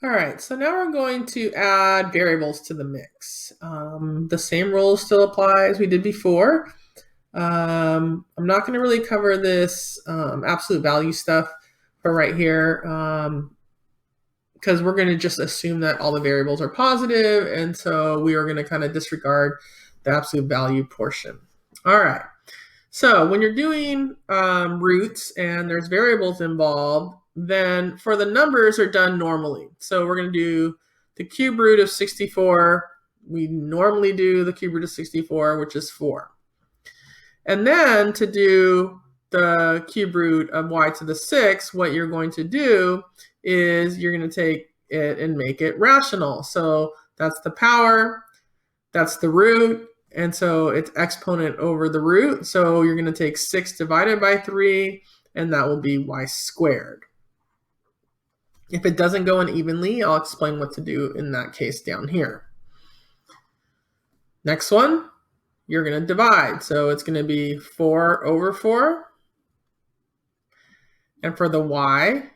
All right, so now we're going to add variables to the mix. The same rules still apply as we did before. I'm not going to really cover this absolute value stuff for right here because we're going to just assume that all the variables are positive, and so we are going to kind of disregard the absolute value portion. All right, so when you're doing roots and there's variables involved, then for the numbers are done normally. So we're going to do the cube root of 64. We normally do the cube root of 64, which is 4. And then to do the cube root of y to the 6, what you're going to do is you're going to take it and make it rational. So that's the power, that's the root, and so it's exponent over the root. So you're going to take 6 divided by 3, and that will be y squared. If it doesn't go in evenly, I'll explain what to do in that case down here. Next one, you're going to divide. So it's going to be 4 over 4. And for the y,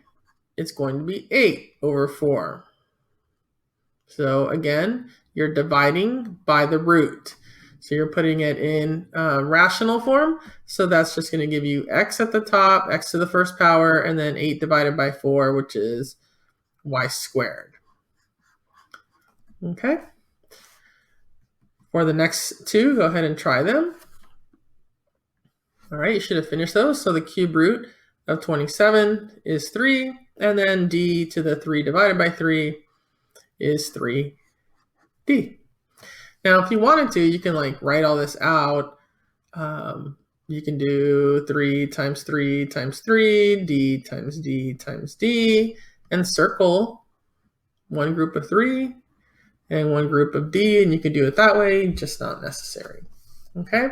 it's going to be 8 over 4. So again, you're dividing by the root. So you're putting it in rational form. So that's just going to give you x at the top, x to the first power, and then 8 divided by 4, which is y squared. Okay. For the next two, go ahead and try them. All right, you should have finished those. So the cube root of 27 is 3, and then d to the 3 divided by 3 is 3d. Now, if you wanted to, you can like write all this out. You can do 3 times 3 times 3, d times d times d, and circle one group of 3 and one group of d, and you can do it that way, just not necessary. Okay,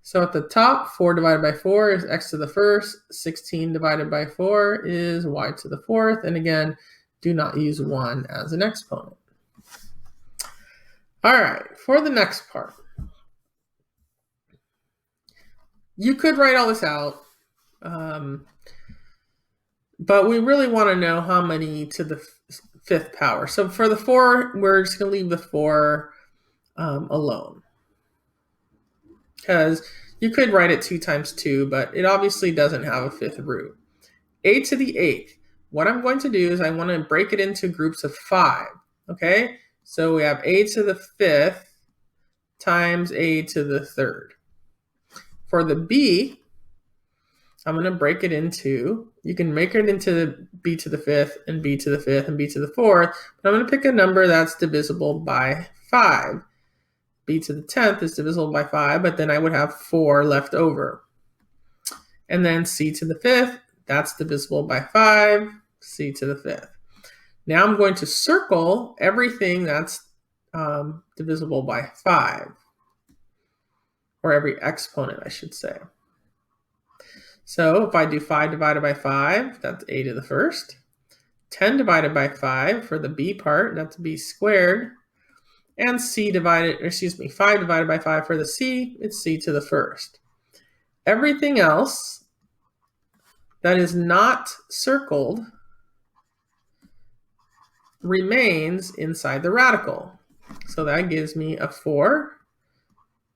so at the top, 4 divided by 4 is x to the first, 16 divided by 4 is y to the fourth, and again, do not use 1 as an exponent. All right, for the next part, you could write all this out, but we really want to know how many to the 5th power. So for the 4, we're just going to leave the 4 alone, because you could write it 2 times 2, but it obviously doesn't have a 5th root. A to the 8th. What I'm going to do is I want to break it into groups of 5. Okay, so we have a to the 5th times a to the 3rd. For the b, I'm going to break it into, you can make it into b to the 5th and b to the 5th and b to the 4th, but I'm going to pick a number that's divisible by 5. B to the 10th is divisible by 5, but then I would have 4 left over. And then c to the 5th, that's divisible by 5, c to the 5th. Now I'm going to circle everything that's divisible by 5, or every exponent, I should say. So if I do 5 divided by 5, that's a to the first. 10 divided by 5 for the b part, that's b squared. And 5 divided by 5 for the c, it's c to the first. Everything else that is not circled remains inside the radical. So that gives me a 4,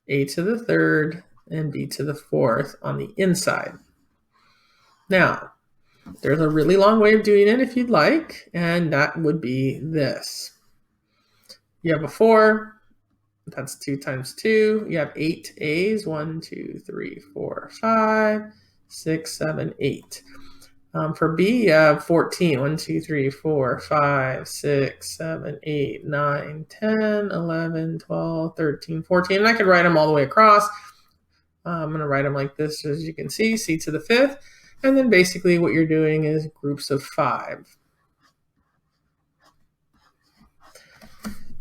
a to the 3rd, and b to the 4th on the inside. Now, there's a really long way of doing it if you'd like, and that would be this. You have a 4, that's 2 times 2. You have 8 a's, 1, 2, 3, 4, 5, 6, 7, 8. For b, you have 14, 1, 2, 3, 4, 5, 6, 7, 8, 9, 10, 11, 12, 13, 14. And I could write them all the way across. I'm going to write them like this, as you can see, c to the 5th. And then basically what you're doing is groups of 5.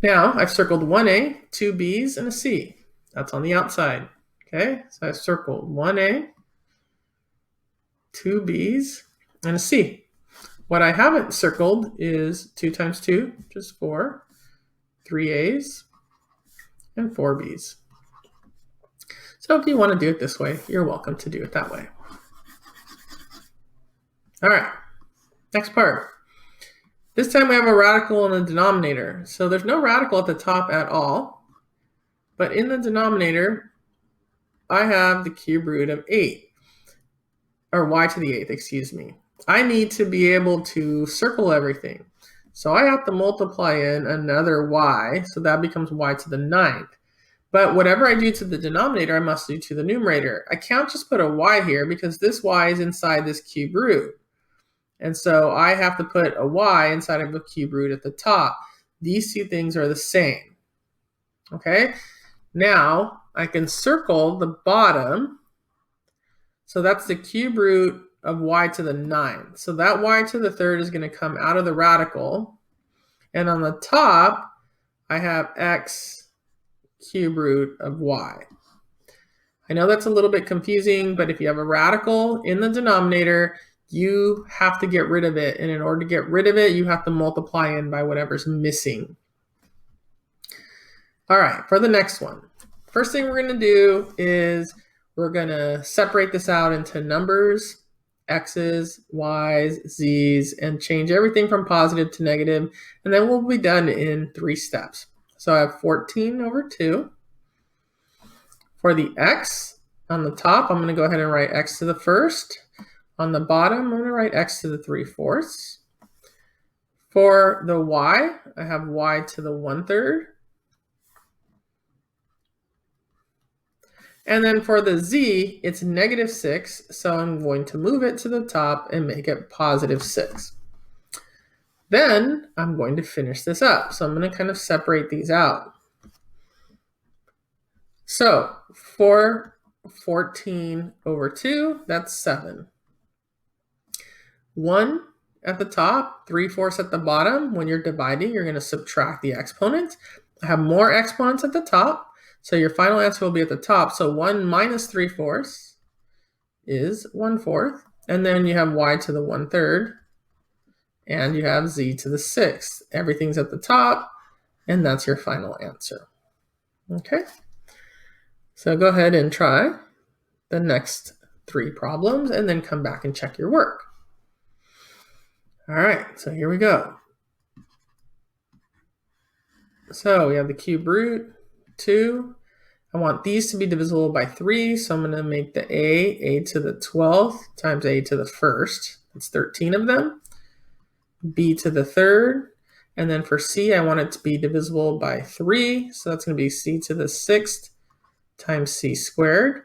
Now I've circled 1a, 2 b's, and a c. That's on the outside. Okay, so I've circled 1a, 2 b's, and a c. What I haven't circled is 2 times 2, which is 4, 3 a's, and 4 b's. So if you want to do it this way, you're welcome to do it that way. All right, next part. This time we have a radical in the denominator. So there's no radical at the top at all. But in the denominator, I have the cube root of 8. Or y to the 8th, excuse me. I need to be able to circle everything. So I have to multiply in another y. So that becomes y to the 9th. But whatever I do to the denominator, I must do to the numerator. I can't just put a y here because this y is inside this cube root. And so I have to put a y inside of a cube root at the top. These two things are the same. Okay? Now, I can circle the bottom. So that's the cube root of y to the 9th. So that y to the 3rd is going to come out of the radical. And on the top, I have x cube root of y. I know that's a little bit confusing, but if you have a radical in the denominator, you have to get rid of it. And in order to get rid of it, you have to multiply in by whatever's missing. All right, for the next one. First thing we're going to do is we're going to separate this out into numbers, x's, y's, z's, and change everything from positive to negative. And then we'll be done in 3 steps. So I have 14 over 2. For the x, on the top, I'm going to go ahead and write x to the 1st. On the bottom, I'm going to write x to the 3/4. For the y, I have y to the 1/3. And then for the z, it's -6, so I'm going to move it to the top and make it +6. Then I'm going to finish this up. So I'm going to kind of separate these out. So for 14 over 2, that's 7. 1 at the top, 3/4 at the bottom. When you're dividing, you're going to subtract the exponent. I have more exponents at the top, so your final answer will be at the top. So 1 minus 3/4 is 1/4. And then you have y to the 1/3, and you have z to the 6th. Everything's at the top, and that's your final answer. Okay? So go ahead and try the next 3 problems, and then come back and check your work. All right, so here we go. So we have the cube root, 2. I want these to be divisible by 3, so I'm going to make the a to the 12th times a to the 1st. That's 13 of them. B to the 3rd. And then for c, I want it to be divisible by 3, so that's going to be c to the 6th times c squared.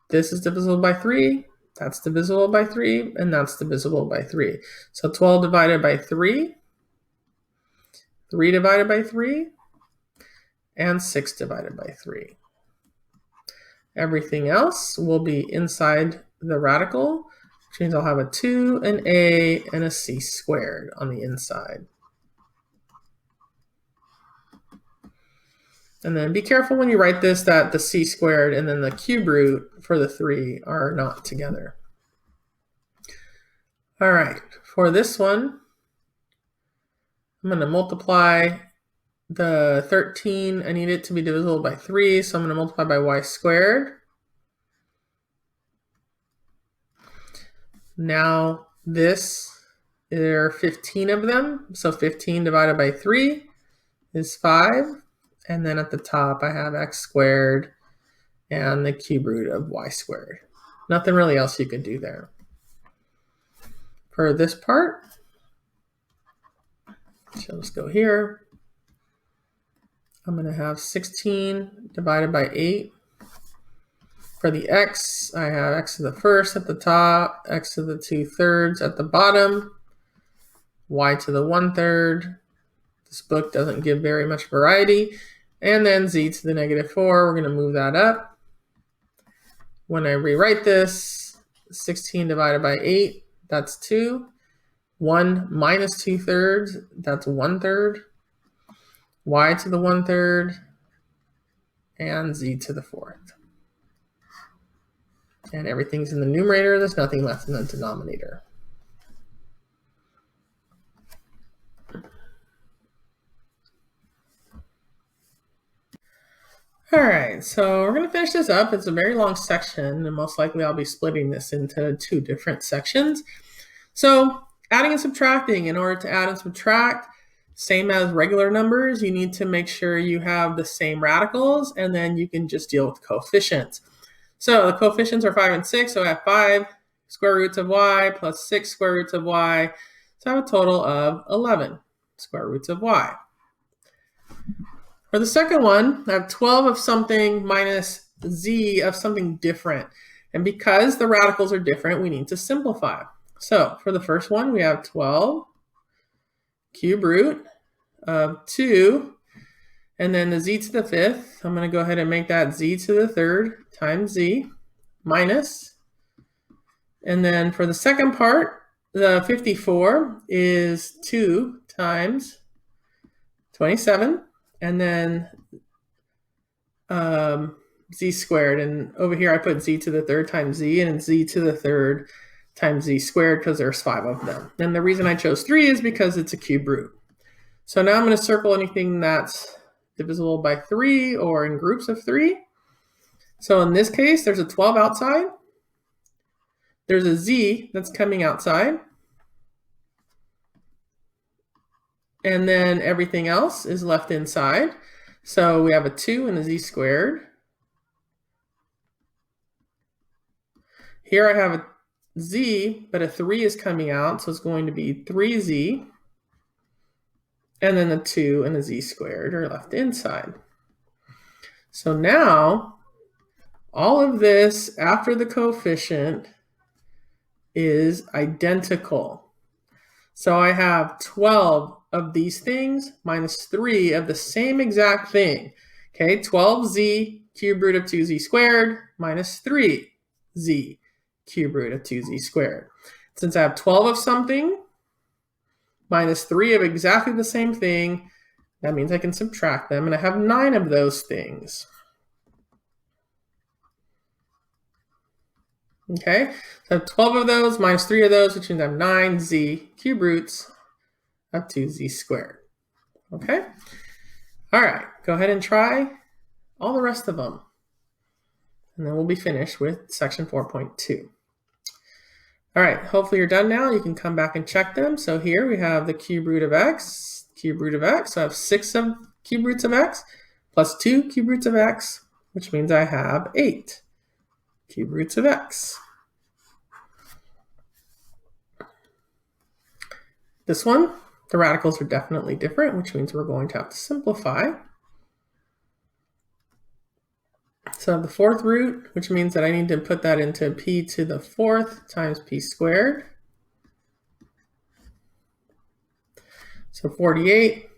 This is divisible by 3. That's divisible by 3, and that's divisible by 3. So 12 divided by 3, 3 divided by 3, and 6 divided by 3. Everything else will be inside the radical, which means I'll have a 2, an a, and a c squared on the inside. And then be careful when you write this that the c squared and then the cube root for the 3 are not together. All right, for this one, I'm going to multiply the 13. I need it to be divisible by 3, so I'm going to multiply by y squared. Now this, there are 15 of them, so 15 divided by 3 is 5. And then at the top, I have x squared and the cube root of y squared. Nothing really else you could do there. For this part, so let's go here. I'm going to have 16 divided by 8. For the x, I have x to the 1st at the top, x to the 2/3 at the bottom, y to the 1/3. This book doesn't give very much variety. And then z to the -4, we're going to move that up. When I rewrite this, 16 divided by 8, that's 2. 1 minus 2/3, that's 1/3. Y to the 1/3, and z to the 4th. And everything's in the numerator, there's nothing left in the denominator. All right, so we're going to finish this up. It's a very long section, and most likely I'll be splitting this into 2 different sections. So Adding and subtracting. In order to add and subtract, same as regular numbers, you need to make sure you have the same radicals, and then you can just deal with coefficients. So the coefficients are 5 and 6, so I have 5 square roots of y plus 6 square roots of y. So I have a total of 11 square roots of y. For the second one, I have 12 of something minus z of something different. And because the radicals are different, we need to simplify. So for the first one, we have 12 cube root of 2, and then the z to the 5th. I'm going to go ahead and make that z to the 3rd times z minus. And then for the second part, the 54 is 2 times 27, and then z squared. And over here I put z to the 3rd times z, and z to the 3rd times z squared because there's 5 of them. And the reason I chose 3 is because it's a cube root. So now I'm going to circle anything that's divisible by 3 or in groups of 3. So in this case, there's a 12 outside. There's a z that's coming outside. And then everything else is left inside. So we have a 2 and a z squared. Here I have a z, but a 3 is coming out, so it's going to be 3z. And then the 2 and the z squared are left inside. So now, all of this after the coefficient is identical. So I have 12 of these things minus 3 of the same exact thing. Okay, 12z cube root of 2z squared minus 3z cube root of 2z squared. Since I have 12 of something minus 3 of exactly the same thing, that means I can subtract them, and I have 9 of those things. Okay, so I have 12 of those minus 3 of those, which means I have 9z cube roots of 2z squared. Okay, all right, go ahead and try all the rest of them, and then we'll be finished with section 4.2. All right, hopefully you're done now. You can come back and check them. So here we have the cube root of x, cube root of x. So I have 6 of cube roots of x plus 2 cube roots of x, which means I have 8 cube roots of x. This one, the radicals are definitely different, which means we're going to have to simplify. So the 4th root, which means that I need to put that into p to the 4th times p squared. So 48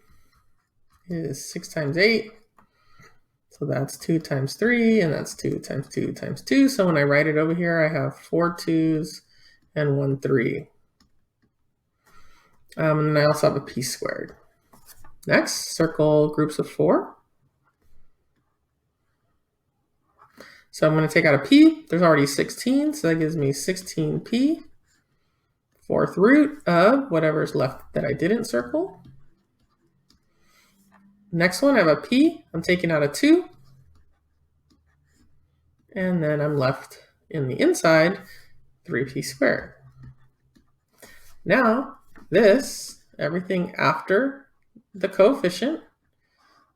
is 6 times 8. So that's 2 times 3, and that's 2 times 2 times 2. So when I write it over here, I have 4 2's and 1 3. And then I also have a p squared. Next, circle groups of 4. So I'm going to take out a p. There's already 16, so that gives me 16p. 4th root of whatever's left that I didn't circle. Next one, I have a p. I'm taking out a 2. And then I'm left in the inside 3p squared. Now, this, everything after the coefficient,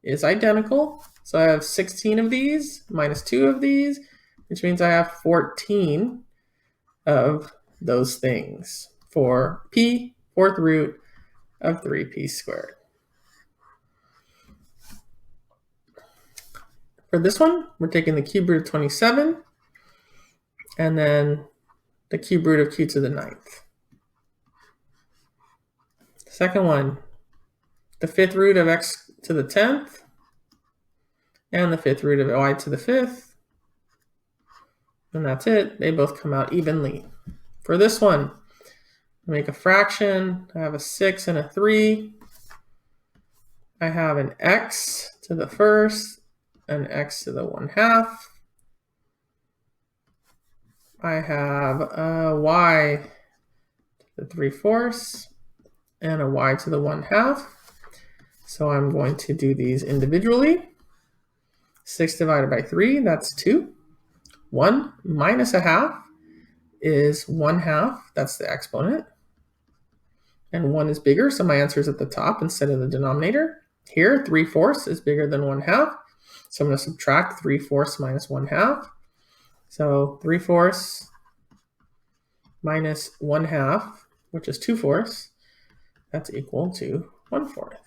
is identical. So I have 16 of these minus 2 of these, which means I have 14 of those things for p, 4th root of 3p squared. For this one, we're taking the cube root of 27 and then the cube root of q to the 9th. Second one, the 5th root of x to the 10th and the 5th root of y to the 5th. And that's it. They both come out evenly. For this one, I make a fraction. I have a 6 and a 3. I have an x to the 1st, an x to the 1/2. I have a y to the 3/4 and a y to the 1/2. So I'm going to do these individually. 6 divided by 3, that's 2. 1 minus a half is 1/2. That's the exponent. and 1 is bigger, so my answer is at the top instead of the denominator. Here, 3/4 is bigger than 1/2, so I'm going to subtract 3/4 minus 1/2. So 3/4 minus 1/2, which is 2/4, that's equal to 1/4.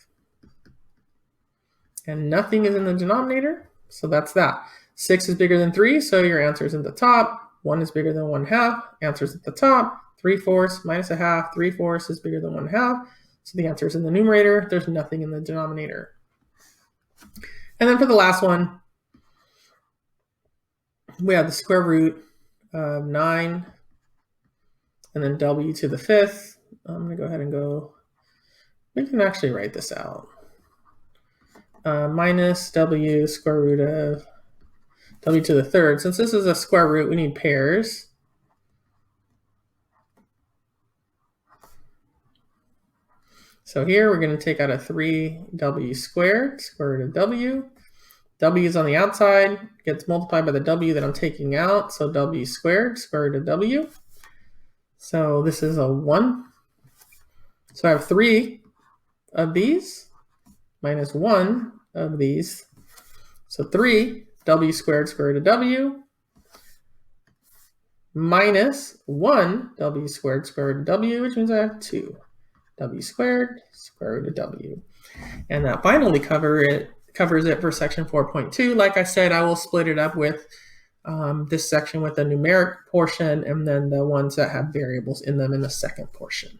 And nothing is in the denominator, so that's that. 6 is bigger than 3, so your answer is at the top. 1 is bigger than 1/2, answer is at the top. 3/4 minus 1/2, 3/4 is bigger than 1/2, so the answer is in the numerator. There's nothing in the denominator. And then for the last one, we have the square root of 9, and then w to the 5th. I'm going to go ahead and go, we can actually write this out. Minus w square root of w to the 3rd. Since this is a square root, we need pairs. So here we're going to take out a 3w squared, square root of w. W is on the outside, gets multiplied by the w that I'm taking out, so w squared, square root of w. So this is a 1. So I have 3 of these minus 1 of these. So 3 w squared, square root of w, minus 1 w squared, square root of w, which means I have 2 w squared, square root of w. And that finally covers it for section 4.2. Like I said, I will split it up with this section with the numeric portion and then the ones that have variables in them in the second portion.